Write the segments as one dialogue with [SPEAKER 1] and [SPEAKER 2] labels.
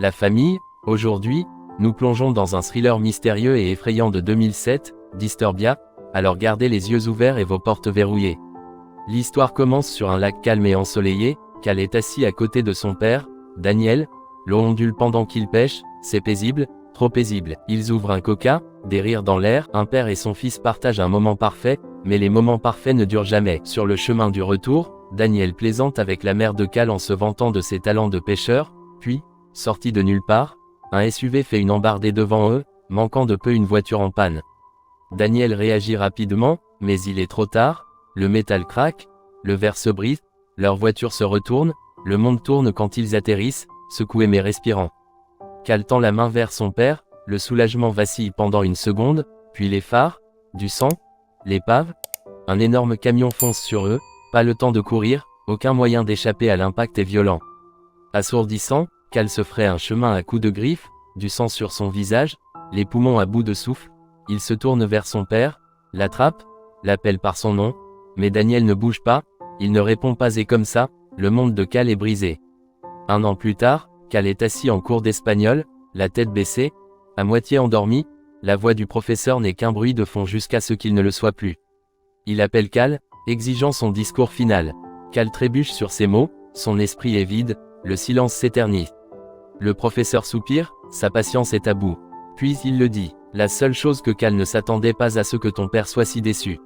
[SPEAKER 1] La famille, aujourd'hui, nous plongeons dans un thriller mystérieux et effrayant de 2007, Disturbia, alors gardez les yeux ouverts et vos portes verrouillées. L'histoire commence sur un lac calme et ensoleillé. Cal est assis à côté de son père, Daniel. L'eau ondule pendant qu'il pêche, c'est paisible, trop paisible. Ils ouvrent un coca, des rires dans l'air. Un père et son fils partagent un moment parfait, mais les moments parfaits ne durent jamais. Sur le chemin du retour, Daniel plaisante avec la mère de Cal en se vantant de ses talents de pêcheur, puis, sorti de nulle part, un SUV fait une embardée devant eux, manquant de peu une voiture en panne. Daniel réagit rapidement, mais il est trop tard, le métal craque, le verre se brise, leur voiture se retourne, le monde tourne quand ils atterrissent, secoués mais respirant. Cal tend la main vers son père, le soulagement vacille pendant une seconde, puis les phares, du sang, l'épave, un énorme camion fonce sur eux, pas le temps de courir, aucun moyen d'échapper à l'impact est violent. Assourdissant, Cal se fraye un chemin à coups de griffes, du sang sur son visage, les poumons à bout de souffle, il se tourne vers son père, l'attrape, l'appelle par son nom, mais Daniel ne bouge pas, il ne répond pas et comme ça, le monde de Cal est brisé. Un an plus tard, Cal est assis en cours d'espagnol, la tête baissée, à moitié endormi, la voix du professeur n'est qu'un bruit de fond jusqu'à ce qu'il ne le soit plus. Il appelle Cal, exigeant son discours final. Cal trébuche sur ses mots, son esprit est vide, le silence s'éternise. Le professeur soupire, sa patience est à bout. Puis il le dit, la seule chose que Cal ne s'attendait pas à ce que ton père soit si déçu.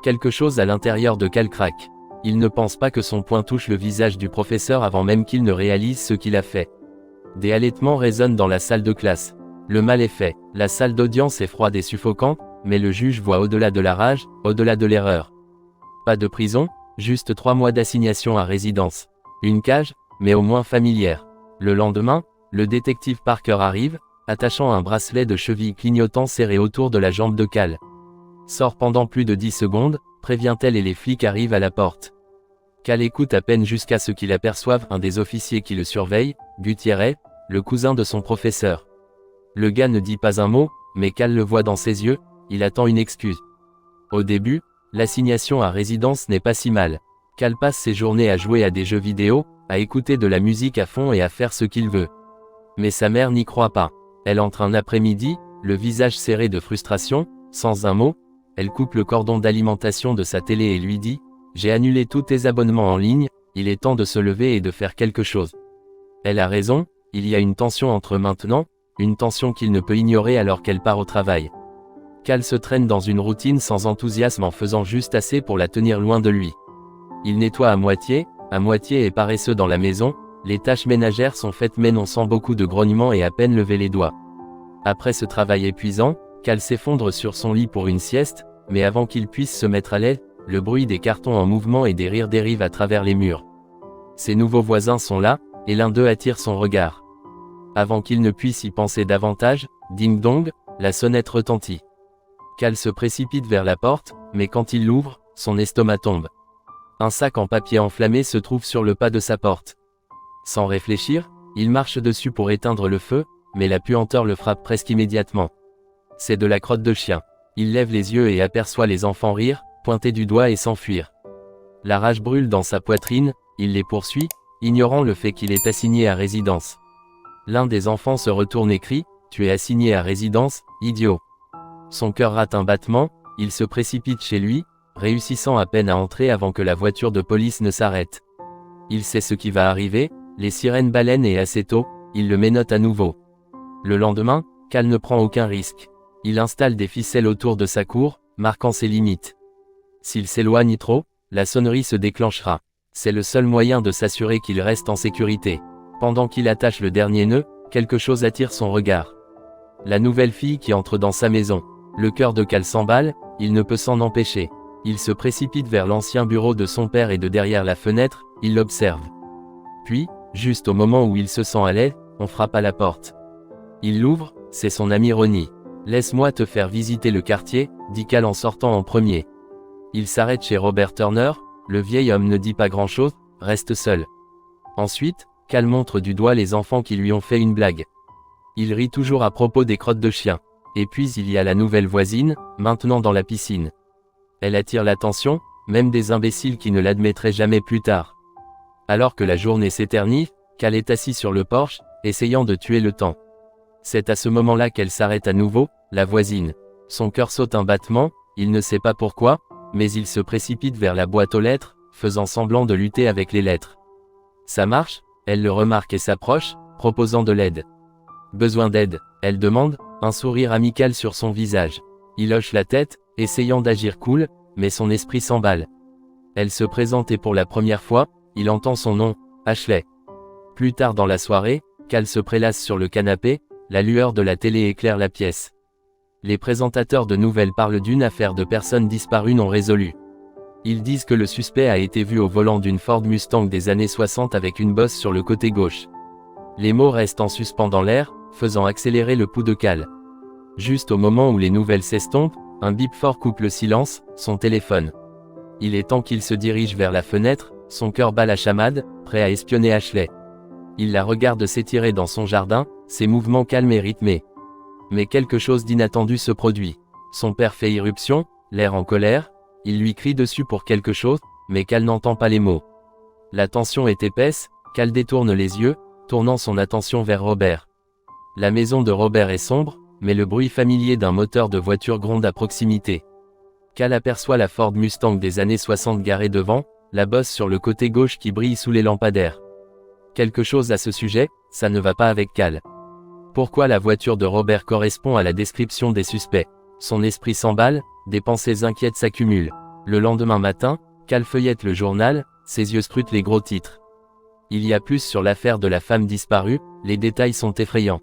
[SPEAKER 1] Quelque chose à l'intérieur de Cal craque. Il ne pense pas que son poing touche le visage du professeur avant même qu'il ne réalise ce qu'il a fait. Des halètements résonnent dans la salle de classe. Le mal est fait, la salle d'audience est froide et suffocante, mais le juge voit au-delà de la rage, au-delà de l'erreur. Pas de prison, juste 3 mois d'assignation à résidence. Une cage, mais au moins familière. Le lendemain, le détective Parker arrive, attachant un bracelet de cheville clignotant serré autour de la jambe de Cal. Sort pendant plus de 10 secondes, prévient-elle et les flics arrivent à la porte. Cal écoute à peine jusqu'à ce qu'il aperçoive un des officiers qui le surveille, Gutiérrez, le cousin de son professeur. Le gars ne dit pas un mot, mais Cal le voit dans ses yeux, il attend une excuse. Au début, l'assignation à résidence n'est pas si mal. Cal passe ses journées à jouer à des jeux vidéo, à écouter de la musique à fond et à faire ce qu'il veut. Mais sa mère n'y croit pas. Elle entre un après-midi, le visage serré de frustration, sans un mot, elle coupe le cordon d'alimentation de sa télé et lui dit « J'ai annulé tous tes abonnements en ligne, il est temps de se lever et de faire quelque chose. » Elle a raison, il y a une tension entre maintenant, une tension qu'il ne peut ignorer alors qu'elle part au travail. Cal se traîne dans une routine sans enthousiasme en faisant juste assez pour la tenir loin de lui. Il nettoie à moitié et paresseux dans la maison, les tâches ménagères sont faites mais non sans beaucoup de grognements et à peine lever les doigts. Après ce travail épuisant, Cal s'effondre sur son lit pour une sieste, mais avant qu'il puisse se mettre à l'aise, le bruit des cartons en mouvement et des rires dérive à travers les murs. Ses nouveaux voisins sont là, et l'un d'eux attire son regard. Avant qu'il ne puisse y penser davantage, ding-dong, la sonnette retentit. Cal se précipite vers la porte, mais quand il l'ouvre, son estomac tombe. Un sac en papier enflammé se trouve sur le pas de sa porte. Sans réfléchir, il marche dessus pour éteindre le feu, mais la puanteur le frappe presque immédiatement. C'est de la crotte de chien. Il lève les yeux et aperçoit les enfants rire, pointer du doigt et s'enfuir. La rage brûle dans sa poitrine, il les poursuit, ignorant le fait qu'il est assigné à résidence. L'un des enfants se retourne et crie « Tu es assigné à résidence, idiot !» Son cœur rate un battement, il se précipite chez lui, réussissant à peine à entrer avant que la voiture de police ne s'arrête. Il sait ce qui va arriver, les sirènes baleines et assez tôt, il le ménote à nouveau. Le lendemain, Cal ne prend aucun risque. Il installe des ficelles autour de sa cour, marquant ses limites. S'il s'éloigne trop, la sonnerie se déclenchera. C'est le seul moyen de s'assurer qu'il reste en sécurité. Pendant qu'il attache le dernier nœud, quelque chose attire son regard. La nouvelle fille qui entre dans sa maison. Le cœur de Cal s'emballe, il ne peut s'en empêcher. Il se précipite vers l'ancien bureau de son père et de derrière la fenêtre, il l'observe. Puis, juste au moment où il se sent à l'aise, on frappe à la porte. Il l'ouvre, c'est son ami Ronnie. « Laisse-moi te faire visiter le quartier », dit Cal en sortant en premier. Il s'arrête chez Robert Turner, le vieil homme ne dit pas grand-chose, reste seul. Ensuite, Cal montre du doigt les enfants qui lui ont fait une blague. Il rit toujours à propos des crottes de chien. Et puis il y a la nouvelle voisine, maintenant dans la piscine. Elle attire l'attention, même des imbéciles qui ne l'admettraient jamais plus tard. Alors que la journée s'éternise, Cal est assis sur le porche, essayant de tuer le temps. C'est à ce moment-là qu'elle s'arrête à nouveau, la voisine. Son cœur saute un battement, il ne sait pas pourquoi, mais il se précipite vers la boîte aux lettres, faisant semblant de lutter avec les lettres. Ça marche, elle le remarque et s'approche, proposant de l'aide. Besoin d'aide, elle demande, un sourire amical sur son visage. Il hoche la tête, essayant d'agir cool, mais son esprit s'emballe. Elle se présente et pour la première fois, il entend son nom, Ashley. Plus tard dans la soirée, Cal se prélasse sur le canapé, la lueur de la télé éclaire la pièce. Les présentateurs de nouvelles parlent d'une affaire de personnes disparues non résolues. Ils disent que le suspect a été vu au volant d'une Ford Mustang des années 60 avec une bosse sur le côté gauche. Les mots restent en suspens dans l'air, faisant accélérer le pouls de Cal. Juste au moment où les nouvelles s'estompent, un bip fort coupe le silence, son téléphone. Il est temps qu'il se dirige vers la fenêtre, son cœur bat la chamade, prêt à espionner Ashley. Il la regarde s'étirer dans son jardin, ses mouvements calmes et rythmés. Mais quelque chose d'inattendu se produit. Son père fait irruption, l'air en colère, il lui crie dessus pour quelque chose, mais Cal n'entend pas les mots. La tension est épaisse, Cal détourne les yeux, tournant son attention vers Robert. La maison de Robert est sombre, mais le bruit familier d'un moteur de voiture gronde à proximité. Cal aperçoit la Ford Mustang des années 60 garée devant, la bosse sur le côté gauche qui brille sous les lampadaires. Quelque chose à ce sujet, ça ne va pas avec Cal. Pourquoi la voiture de Robert correspond à la description des suspects? Son esprit s'emballe, des pensées inquiètes s'accumulent. Le lendemain matin, Cal feuillette le journal, ses yeux scrutent les gros titres. Il y a plus sur l'affaire de la femme disparue, les détails sont effrayants.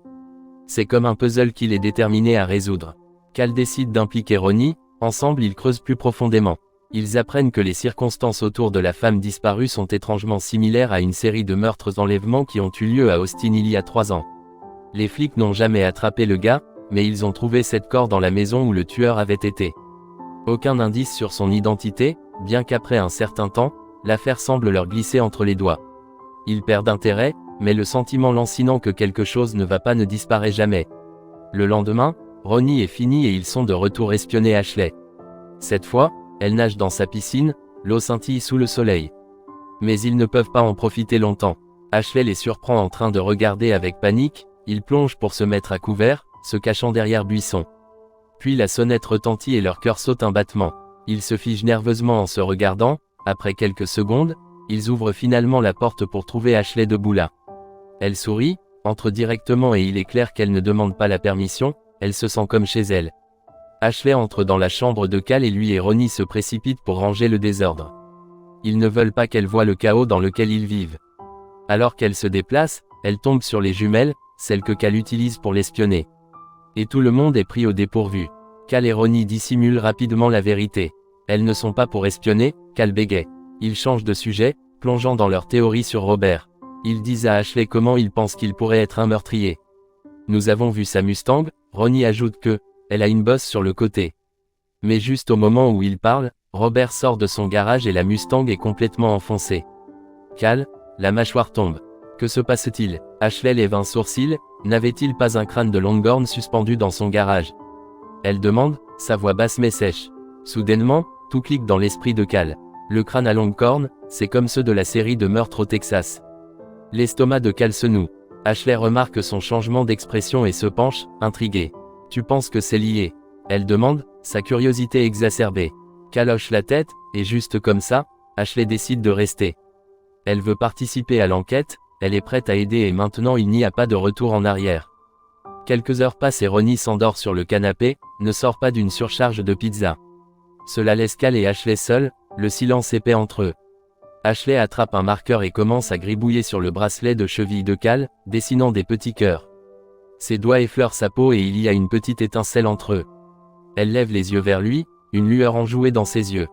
[SPEAKER 1] C'est comme un puzzle qu'il est déterminé à résoudre. Cal décide d'impliquer Ronnie, ensemble ils creusent plus profondément. Ils apprennent que les circonstances autour de la femme disparue sont étrangement similaires à une série de meurtres-enlèvements qui ont eu lieu à Austin il y a 3 ans. Les flics n'ont jamais attrapé le gars, mais ils ont trouvé cette corps dans la maison où le tueur avait été. Aucun indice sur son identité, bien qu'après un certain temps, l'affaire semble leur glisser entre les doigts. Ils perdent intérêt, mais le sentiment lancinant que quelque chose ne va pas ne disparaît jamais. Le lendemain, Ronnie est fini et ils sont de retour espionner Ashley. Cette fois, elle nage dans sa piscine, l'eau scintille sous le soleil. Mais ils ne peuvent pas en profiter longtemps. Ashley les surprend en train de regarder avec panique, ils plongent pour se mettre à couvert, se cachant derrière buissons. Puis la sonnette retentit et leur cœur saute un battement. Ils se figent nerveusement en se regardant, après quelques secondes, ils ouvrent finalement la porte pour trouver Ashley debout là. Elle sourit, entre directement et il est clair qu'elle ne demande pas la permission, elle se sent comme chez elle. Ashley entre dans la chambre de Cal et lui et Ronnie se précipitent pour ranger le désordre. Ils ne veulent pas qu'elle voie le chaos dans lequel ils vivent. Alors qu'elle se déplace, elle tombe sur les jumelles, celles que Cal utilise pour l'espionner. Et tout le monde est pris au dépourvu. Cal et Ronnie dissimulent rapidement la vérité. Elles ne sont pas pour espionner, Cal bégaye. Ils changent de sujet, plongeant dans leur théorie sur Robert. Ils disent à Ashley comment ils pensent qu'il pourrait être un meurtrier. Nous avons vu sa Mustang, Ronnie ajoute que, elle a une bosse sur le côté. Mais juste au moment où il parle, Robert sort de son garage et la Mustang est complètement enfoncée. Cal, la mâchoire tombe. Que se passe-t-il? Ashley lève un sourcil, n'avait-il pas un crâne de Longhorn suspendu dans son garage? Elle demande, sa voix basse mais sèche. Soudainement, tout clique dans l'esprit de Cal. Le crâne à Longhorn, c'est comme ceux de la série de meurtres au Texas. L'estomac de Cal se noue. Ashley remarque son changement d'expression et se penche, intriguée. Tu penses que c'est lié? Elle demande, sa curiosité exacerbée. Cal hoche la tête, et juste comme ça, Ashley décide de rester. Elle veut participer à l'enquête, elle est prête à aider et maintenant il n'y a pas de retour en arrière. Quelques heures passent et Ronnie s'endort sur le canapé, ne sort pas d'une surcharge de pizza. Cela laisse Cal et Ashley seuls, le silence épais entre eux. Ashley attrape un marqueur et commence à gribouiller sur le bracelet de cheville de Cal, dessinant des petits cœurs. Ses doigts effleurent sa peau et il y a une petite étincelle entre eux. Elle lève les yeux vers lui, une lueur enjouée dans ses yeux.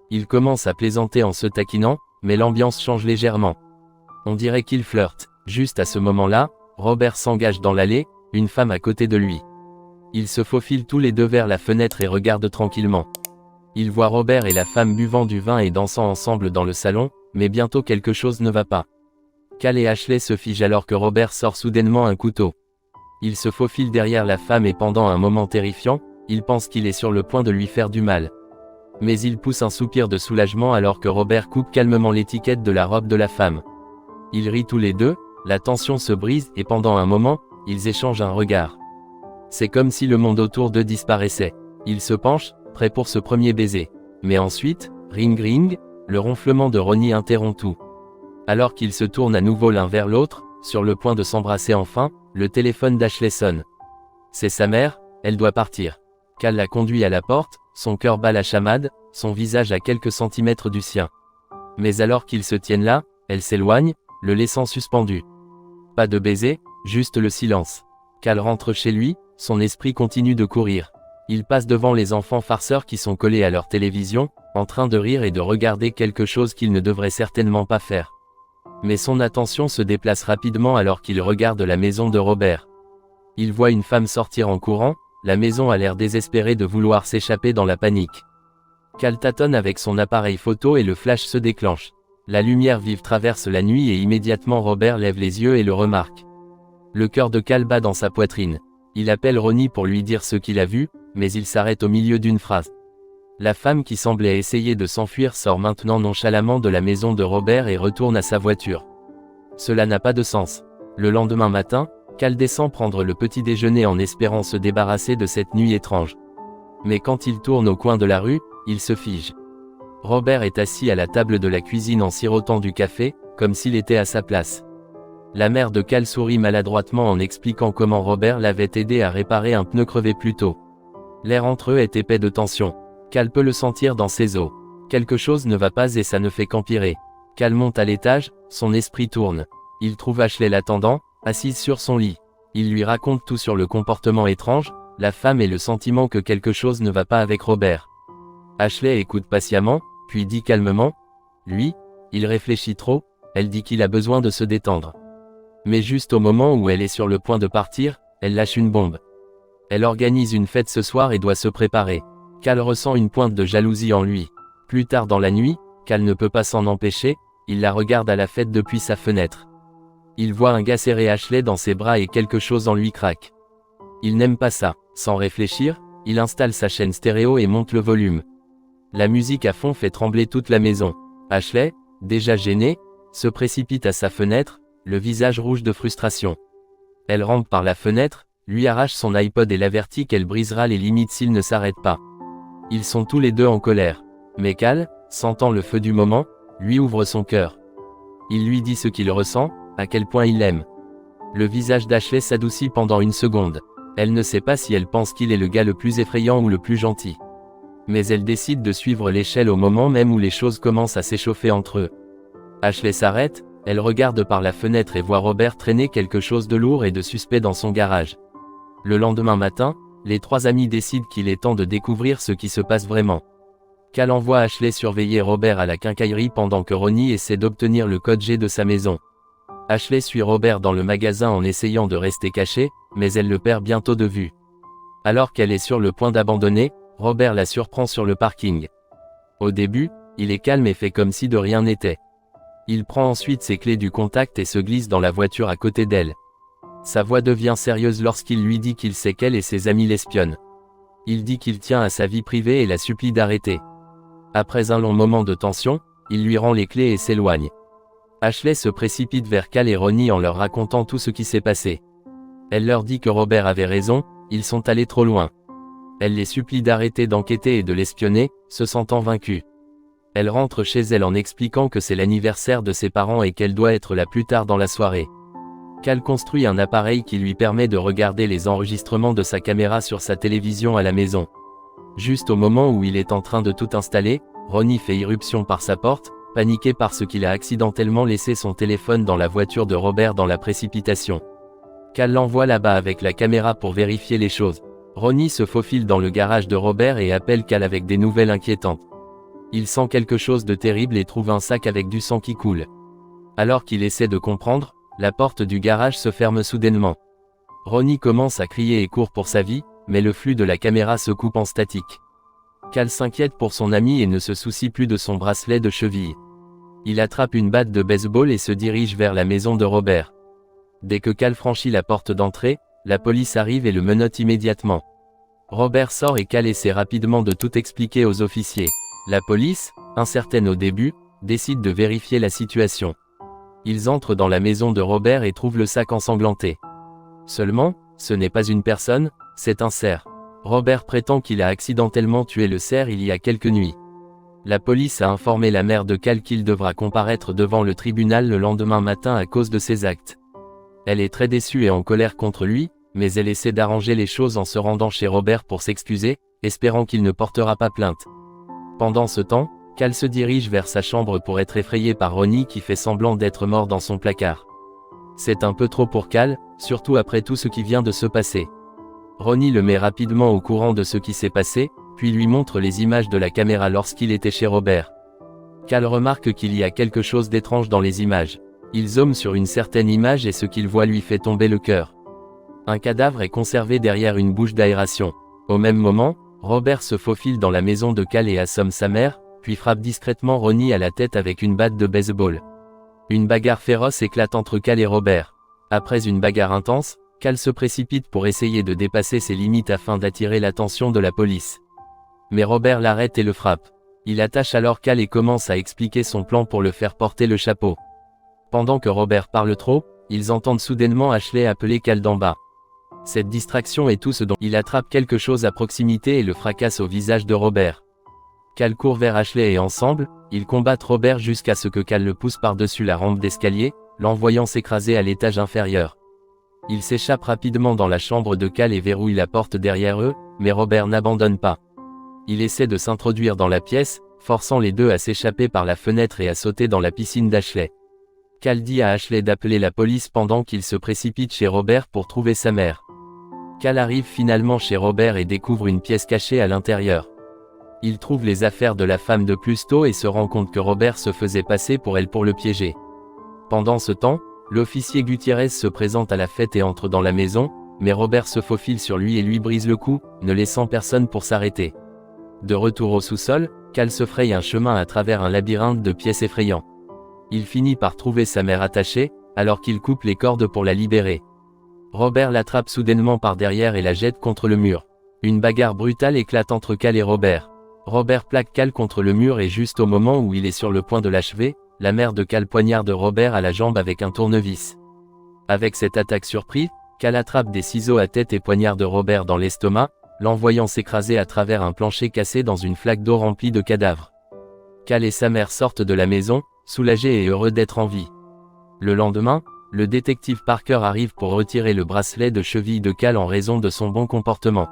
[SPEAKER 1] Il commence à plaisanter en se taquinant, mais l'ambiance change légèrement. On dirait qu'il flirte. Juste à ce moment-là, Robert s'engage dans l'allée, une femme à côté de lui. Ils se faufilent tous les deux vers la fenêtre et regardent tranquillement. Il voit Robert et la femme buvant du vin et dansant ensemble dans le salon, mais bientôt quelque chose ne va pas. Cal et Ashley se figent alors que Robert sort soudainement un couteau. Il se faufile derrière la femme et pendant un moment terrifiant, il pense qu'il est sur le point de lui faire du mal. Mais il pousse un soupir de soulagement alors que Robert coupe calmement l'étiquette de la robe de la femme. Ils rient tous les deux, La tension se brise et pendant un moment, ils échangent un regard. C'est comme si le monde autour d'eux disparaissait. Ils se penchent, prêts pour ce premier baiser. Mais ensuite, ring ring, le ronflement de Ronnie interrompt tout. Alors qu'ils se tournent à nouveau l'un vers l'autre, sur le point de s'embrasser enfin, le téléphone d'Ashley sonne. C'est sa mère, elle doit partir. Cal la conduit à la porte, son cœur bat la chamade, son visage à quelques centimètres du sien. Mais alors qu'ils se tiennent là, elle s'éloigne, le laissant suspendu. Pas de baiser, juste le silence. Cal rentre chez lui, son esprit continue de courir. Il passe devant les enfants farceurs qui sont collés à leur télévision, en train de rire et de regarder quelque chose qu'ils ne devraient certainement pas faire. Mais son attention se déplace rapidement alors qu'il regarde la maison de Robert. Il voit une femme sortir en courant, la maison a l'air désespérée de vouloir s'échapper dans la panique. Cal tâtonne avec son appareil photo et le flash se déclenche. La lumière vive traverse la nuit et immédiatement Robert lève les yeux et le remarque. Le cœur de Cal bat dans sa poitrine. Il appelle Ronnie pour lui dire ce qu'il a vu, mais il s'arrête au milieu d'une phrase. La femme qui semblait essayer de s'enfuir sort maintenant nonchalamment de la maison de Robert et retourne à sa voiture. Cela n'a pas de sens. Le lendemain matin, Cal descend prendre le petit déjeuner en espérant se débarrasser de cette nuit étrange. Mais quand il tourne au coin de la rue, il se fige. Robert est assis à la table de la cuisine en sirotant du café, comme s'il était à sa place. La mère de Cal sourit maladroitement en expliquant comment Robert l'avait aidé à réparer un pneu crevé plus tôt. L'air entre eux est épais de tension. Cal peut le sentir dans ses os. Quelque chose ne va pas et ça ne fait qu'empirer. Cal monte à l'étage, son esprit tourne. Il trouve Ashley l'attendant, assise sur son lit. Il lui raconte tout sur le comportement étrange, la femme et le sentiment que quelque chose ne va pas avec Robert. Ashley écoute patiemment, puis dit calmement « Lui, il réfléchit trop », elle dit qu'il a besoin de se détendre. Mais juste au moment où elle est sur le point de partir, elle lâche une bombe. Elle organise une fête ce soir et doit se préparer. Cal ressent une pointe de jalousie en lui. Plus tard dans la nuit, Cal ne peut pas s'en empêcher, il la regarde à la fête depuis sa fenêtre. Il voit un gars serrer Ashley dans ses bras et quelque chose en lui craque. Il n'aime pas ça. Sans réfléchir, il installe sa chaîne stéréo et monte le volume. La musique à fond fait trembler toute la maison. Ashley, déjà gênée, se précipite à sa fenêtre, le visage rouge de frustration. Elle rentre par la fenêtre, lui arrache son iPod et l'avertit qu'elle brisera les limites s'il ne s'arrête pas. Ils sont tous les deux en colère. Mais Cal, sentant le feu du moment, lui ouvre son cœur. Il lui dit ce qu'il ressent, à quel point il l'aime. Le visage d'Ashley s'adoucit pendant une seconde. Elle ne sait pas si elle pense qu'il est le gars le plus effrayant ou le plus gentil. Mais elle décide de suivre l'échelle au moment même où les choses commencent à s'échauffer entre eux. Ashley s'arrête, elle regarde par la fenêtre et voit Robert traîner quelque chose de lourd et de suspect dans son garage. Le lendemain matin, les trois amis décident qu'il est temps de découvrir ce qui se passe vraiment. Cal envoie Ashley surveiller Robert à la quincaillerie pendant que Ronnie essaie d'obtenir le code G de sa maison. Ashley suit Robert dans le magasin en essayant de rester cachée, mais elle le perd bientôt de vue. Alors qu'elle est sur le point d'abandonner, Robert la surprend sur le parking. Au début, il est calme et fait comme si de rien n'était. Il prend ensuite ses clés du contact et se glisse dans la voiture à côté d'elle. Sa voix devient sérieuse lorsqu'il lui dit qu'il sait qu'elle et ses amis l'espionnent. Il dit qu'il tient à sa vie privée et la supplie d'arrêter. Après un long moment de tension, il lui rend les clés et s'éloigne. Ashley se précipite vers Cal et Ronnie en leur racontant tout ce qui s'est passé. Elle leur dit que Robert avait raison, ils sont allés trop loin. Elle les supplie d'arrêter d'enquêter et de l'espionner, se sentant vaincue. Elle rentre chez elle en expliquant que c'est l'anniversaire de ses parents et qu'elle doit être là plus tard dans la soirée. Cal construit un appareil qui lui permet de regarder les enregistrements de sa caméra sur sa télévision à la maison. Juste au moment où il est en train de tout installer, Ronnie fait irruption par sa porte, paniqué parce qu'il a accidentellement laissé son téléphone dans la voiture de Robert dans la précipitation. Cal l'envoie là-bas avec la caméra pour vérifier les choses. Ronnie se faufile dans le garage de Robert et appelle Cal avec des nouvelles inquiétantes. Il sent quelque chose de terrible et trouve un sac avec du sang qui coule. Alors qu'il essaie de comprendre, la porte du garage se ferme soudainement. Ronnie commence à crier et court pour sa vie, mais le flux de la caméra se coupe en statique. Cal s'inquiète pour son ami et ne se soucie plus de son bracelet de cheville. Il attrape une batte de baseball et se dirige vers la maison de Robert. Dès que Cal franchit la porte d'entrée, la police arrive et le menotte immédiatement. Robert sort et Cal essaie rapidement de tout expliquer aux officiers. La police, incertaine au début, décide de vérifier la situation. Ils entrent dans la maison de Robert et trouvent le sac ensanglanté. Seulement, ce n'est pas une personne, c'est un cerf. Robert prétend qu'il a accidentellement tué le cerf il y a quelques nuits. La police a informé la mère de Cal qu'il devra comparaître devant le tribunal le lendemain matin à cause de ses actes. Elle est très déçue et en colère contre lui, mais elle essaie d'arranger les choses en se rendant chez Robert pour s'excuser, espérant qu'il ne portera pas plainte. Pendant ce temps, Cal se dirige vers sa chambre pour être effrayé par Ronnie qui fait semblant d'être mort dans son placard. C'est un peu trop pour Cal, surtout après tout ce qui vient de se passer. Ronnie le met rapidement au courant de ce qui s'est passé, puis lui montre les images de la caméra lorsqu'il était chez Robert. Cal remarque qu'il y a quelque chose d'étrange dans les images. Il zoome sur une certaine image et ce qu'il voit lui fait tomber le cœur. Un cadavre est conservé derrière une bouche d'aération. Au même moment, Robert se faufile dans la maison de Cal et assomme sa mère, puis frappe discrètement Ronnie à la tête avec une batte de baseball. Une bagarre féroce éclate entre Cal et Robert. Après une bagarre intense, Cal se précipite pour essayer de dépasser ses limites afin d'attirer l'attention de la police. Mais Robert l'arrête et le frappe. Il attache alors Cal et commence à expliquer son plan pour le faire porter le chapeau. Pendant que Robert parle trop, ils entendent soudainement Ashley appeler Cal d'en bas. Cette distraction est tout ce dont il attrape quelque chose à proximité et le fracasse au visage de Robert. Cal court vers Ashley et ensemble, ils combattent Robert jusqu'à ce que Cal le pousse par-dessus la rampe d'escalier, l'envoyant s'écraser à l'étage inférieur. Ils s'échappent rapidement dans la chambre de Cal et verrouillent la porte derrière eux, mais Robert n'abandonne pas. Il essaie de s'introduire dans la pièce, forçant les deux à s'échapper par la fenêtre et à sauter dans la piscine d'Ashley. Cal dit à Ashley d'appeler la police pendant qu'il se précipite chez Robert pour trouver sa mère. Cal arrive finalement chez Robert et découvre une pièce cachée à l'intérieur. Il trouve les affaires de la femme de Plusto et se rend compte que Robert se faisait passer pour elle pour le piéger. Pendant ce temps, l'officier Gutiérrez se présente à la fête et entre dans la maison, mais Robert se faufile sur lui et lui brise le cou, ne laissant personne pour s'arrêter. De retour au sous-sol, Cal se fraye un chemin à travers un labyrinthe de pièces effrayants. Il finit par trouver sa mère attachée, alors qu'il coupe les cordes pour la libérer. Robert l'attrape soudainement par derrière et la jette contre le mur. Une bagarre brutale éclate entre Cal et Robert. Robert plaque Cal contre le mur et juste au moment où il est sur le point de l'achever, la mère de Cal poignarde Robert à la jambe avec un tournevis. Avec cette attaque surprise, Cal attrape des ciseaux à tête et poignarde Robert dans l'estomac, l'envoyant s'écraser à travers un plancher cassé dans une flaque d'eau remplie de cadavres. Cal et sa mère sortent de la maison, soulagés et heureux d'être en vie. Le lendemain, le détective Parker arrive pour retirer le bracelet de cheville de Cal en raison de son bon comportement.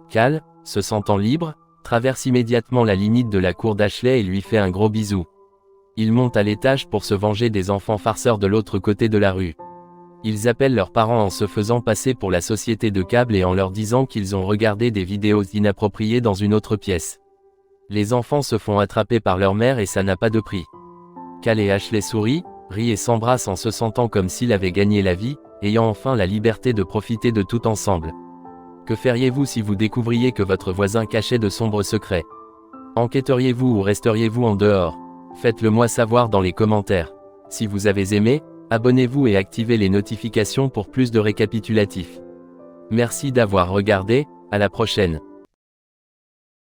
[SPEAKER 1] Cal, se sentant libre, traverse immédiatement la limite de la cour d'Ashley et lui fait un gros bisou. Il monte à l'étage pour se venger des enfants farceurs de l'autre côté de la rue. Ils appellent leurs parents en se faisant passer pour la société de câble et en leur disant qu'ils ont regardé des vidéos inappropriées dans une autre pièce. Les enfants se font attraper par leur mère et ça n'a pas de prix. Cal et Ashley sourient, rient et s'embrassent en se sentant comme s'ils avaient gagné la vie, ayant enfin la liberté de profiter de tout ensemble. Que feriez-vous si vous découvriez que votre voisin cachait de sombres secrets? Enquêteriez-vous ou resteriez-vous en dehors? Faites-le moi savoir dans les commentaires. Si vous avez aimé, abonnez-vous et activez les notifications pour plus de récapitulatifs. Merci d'avoir regardé, à la prochaine.